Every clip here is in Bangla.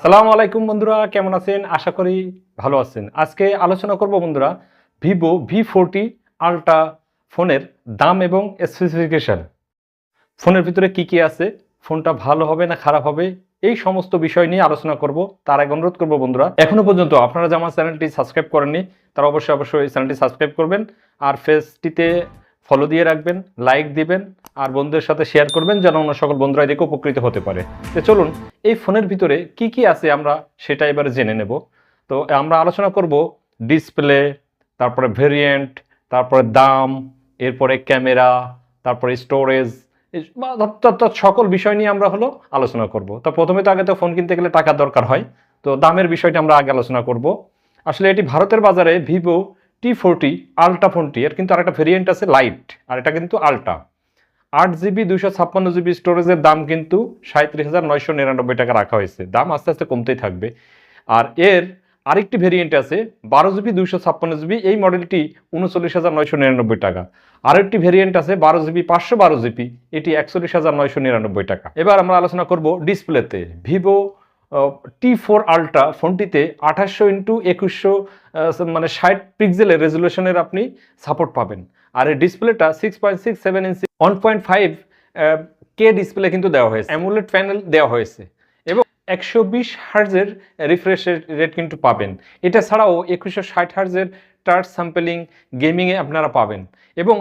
সালামু আলাইকুম বন্ধুরা, কেমন আছেন? আশা করি ভালো আছেন। আজকে আলোচনা করব বন্ধুরা ভিভো V40 আল্ট্রা ফোনের দাম এবং স্পেসিফিকেশন। ফোনের ভিতরে কি আছে, ফোনটা ভালো হবে না খারাপ হবে, এই সমস্ত বিষয় নিয়ে আলোচনা করব। তার আগে অনুরোধ করব বন্ধুরা, এখনো পর্যন্ত আপনারা যে আমার চ্যানেলটি সাবস্ক্রাইব করেননি তারা অবশ্যই এই চ্যানেলটি সাবস্ক্রাইব করবেন, আর পেজটিতে ফলো দিয়ে রাখবেন, লাইক দিবেন, আর বন্ধুদের সাথে শেয়ার করবেন যেন অন্য সকল বন্ধুরা দেখে উপকৃত হতে পারে। তো চলুন এই ফোনের ভিতরে কি আছে আমরা সেটা এবারে জেনে নেব। তো আমরা আলোচনা করব ডিসপ্লে, তারপরে ভেরিয়েন্ট, তারপরে দাম, এরপরে ক্যামেরা, তারপরে স্টোরেজ, সকল বিষয় নিয়ে আমরা আলোচনা করব। তো প্রথমে তো আগে তো ফোন কিনতে গেলে টাকার দরকার হয়, তো দামের বিষয়টা আমরা আগে আলোচনা করব। আসলে এটি ভারতের বাজারে ভিভো T40 আল্ট্রা ফোনটি, এর কিন্তু আরেকটা ভেরিয়েন্ট আছে লাইট, আর এটা কিন্তু আল্ট্রা। 8GB 256GB স্টোরেজের দাম কিন্তু 37,999 টাকা রাখা হয়েছে। দাম আস্তে আস্তে কমতেই থাকবে। আর এর আরেকটি ভেরিয়েন্ট আছে 12GB 256GB, এই মডেলটি 39,999 টাকা। আরেকটি ভেরিয়েন্ট আছে 12GB 512GB, এটি 41,999 টাকা। এবার আমরা আলোচনা করব ডিসপ্লেতে। ভিভো T4 আল্ট্রা ফোনটিতে 2800x2100 মানে 60 পিক্সেলের রেজুলেশনের আপনি সাপোর্ট পাবেন। আর এই ডিসপ্লেটা 6.67 ইঞ্চি 1.5 কে ডিসপ্লে কিন্তু দেওয়া হয়েছে, অ্যামোলেড প্যানেল দেওয়া হয়েছে এবং 120 হার্জের রিফ্রেশ রেট কিন্তু পাবেন। এটা ছাড়াও 2160 হার্জের টাচ স্যাম্পলিং গেমিংয়ে আপনারা পাবেন এবং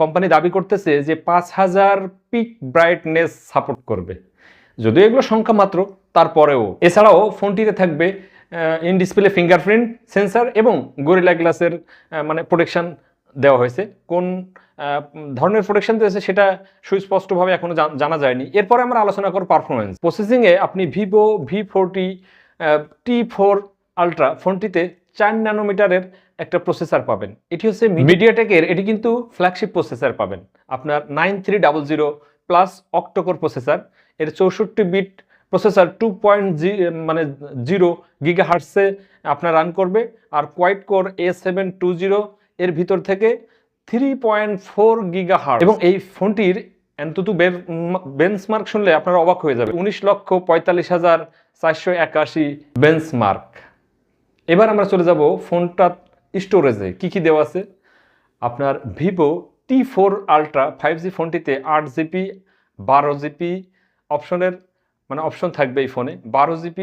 কোম্পানি দাবি করতেছে যে 5000 পিক ব্রাইটনেস সাপোর্ট করবে। যদিও এগুলো সংখ্যা মাত্র, তারপরেও। এছাড়াও ফোনটিতে থাকবে ইন ডিসপ্লে ফিঙ্গারপ্রিন্ট সেন্সার এবং গরিলা গ্লাসের মানে প্রোটেকশন দেওয়া হয়েছে। কোন ধরনের প্রোটেকশন দিয়েছে সেটা সুস্পষ্টভাবে এখনো জানা যায়নি। এরপরে আমরা আলোচনা করব পারফরমেন্স। প্রসেসিংয়ে আপনি ভিভো V40 T4 আল্ট্রা ফোনটিতে 4 ন্যানোমিটারের একটা প্রসেসর পাবেন। এটি হচ্ছে মিডিয়াটেকের, এটি কিন্তু ফ্ল্যাগশিপ প্রসেসর পাবেন আপনার 9300 প্লাস অক্টোকোর প্রসেসর। এর 64 বিট প্রসেসর 2.0 গিগাহার্টসে আপনার রান করবে। আর কোয়াড কোর A720 এর ভিতর থেকে 3.4 গিগাহার্টজ। এবং এই ফোনটির এন্তত বেঞ্চমার্ক শুনলে আপনারা অবাক হয়ে যাবে, 19,45,481 বেঞ্চমার্ক। এবার আমরা চলে যাব ফোনটা স্টোরেজে কি দেওয়া আছে। আপনার ভিভো T4 আল্ট্রা 5G ফোনটিতে 8GB 12GB অপশনের অপশন থাকবে এই ফোনে। 12GB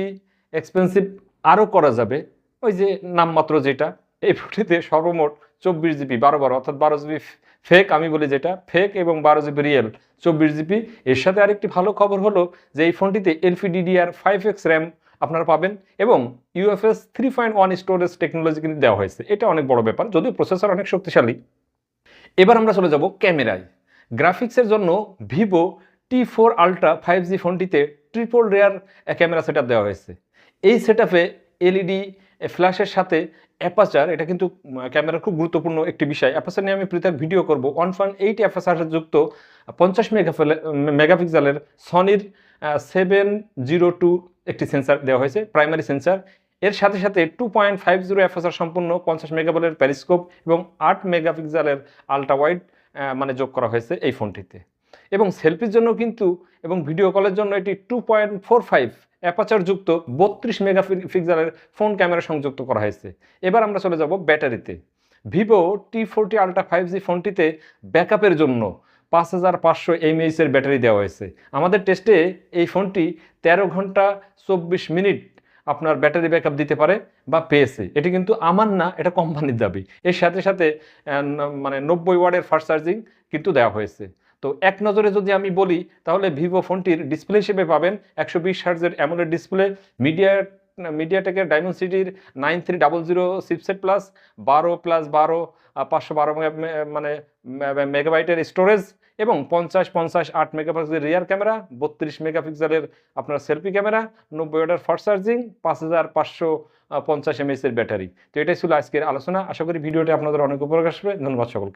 এক্সপেন্সিভ আরও করা যাবে, ওই যে নামমাত্র যেটা। এই ফোনটিতে সর্বমোট 24GB 12 অর্থাৎ 12GB ফেক, আমি বলি যেটা ফেক, এবং 12GB রিয়েল 24GB। এর সাথে আরেকটি ভালো খবর হলো যে এই ফোনটিতে LPDDR5X র্যাম আপনারা পাবেন এবং UFS 3.1 স্টোরেজ টেকনোলজি কিন্তু দেওয়া হয়েছে। এটা অনেক বড় ব্যাপার, যদিও প্রসেসর অনেক শক্তিশালী। এবার আমরা চলে যাব ক্যামেরায়। গ্রাফিক্সের জন্য ভিভো T4 আল্ট্রা 5G ফোনটিতে ট্রিপল রেয়ার ক্যামেরা সেটআপ দেওয়া হয়েছে। এই সেটআপে LED ফ্ল্যাশের সাথে অ্যাপারচার, এটা কিন্তু ক্যামেরার খুব গুরুত্বপূর্ণ একটি বিষয়। অ্যাপারচার নিয়ে আমি পৃথক ভিডিও করব। 1.8 অ্যাপারচার যুক্ত 50 মেগাপিক্সেলের সনির 702 একটি সেন্সার দেওয়া হয়েছে, প্রাইমারি সেন্সার। এর সাথে সাথে 2.50 অ্যাপারচার সম্পূর্ণ 50 মেগাপিক্সেলের প্যারিস্কোপ এবং 8 মেগাপিক্সেলের আল্ট্রা ওয়াইড যোগ করা হয়েছে এই ফোনটিতে। এবং সেলফির জন্য কিন্তু এবং ভিডিও কলের জন্য এটি 2.45 অ্যাপারচার যুক্ত 32 মেগাপিক্সেলের ফোন ক্যামেরা সংযুক্ত করা হয়েছে। এবার আমরা চলে যাব ব্যাটারিতে। ভিভো T40 আল্ট্রা 5G ফোনটিতে ব্যাকআপের জন্য 5500 mAh এর ব্যাটারি দেওয়া হয়েছে। আমাদের টেস্টে এই ফোনটি 13 ঘন্টা 24 মিনিট আপনার ব্যাটারি ব্যাকআপ দিতে পারে বা পেয়েছে। এটি কিন্তু আমার না, এটা কোম্পানির দাবি। এর সাথে সাথে 90 ওয়াটের ফাস্ট চার্জিং কিন্তু দেওয়া হয়েছে। তো এক নজরে যদি আমি বলি তাহলে ভিভো ফোনটির ডিসপ্লে হিসেবে পাবেন 120 হার্টজের অ্যামোলেড ডিসপ্লে, মিডিয়াটেকের ডায়মন্ডসিটির 9300 চিপসেট প্লাস 12+12 512 মেগাবাইটের স্টোরেজ এবং 8 মেগাপিক্সেলের রিয়ার ক্যামেরা, 32 মেগাপিক্সেলের আপনার সেলফি ক্যামেরা, 90 ওয়াটের ফাস্ট চার্জিং, 5550 mAh এর ব্যাটারি। তো এটাই ছিল আজকের আলোচনা। আশা করি ভিডিওটি আপনাদের অনেক উপকার আসবে। ধন্যবাদ সকলকে।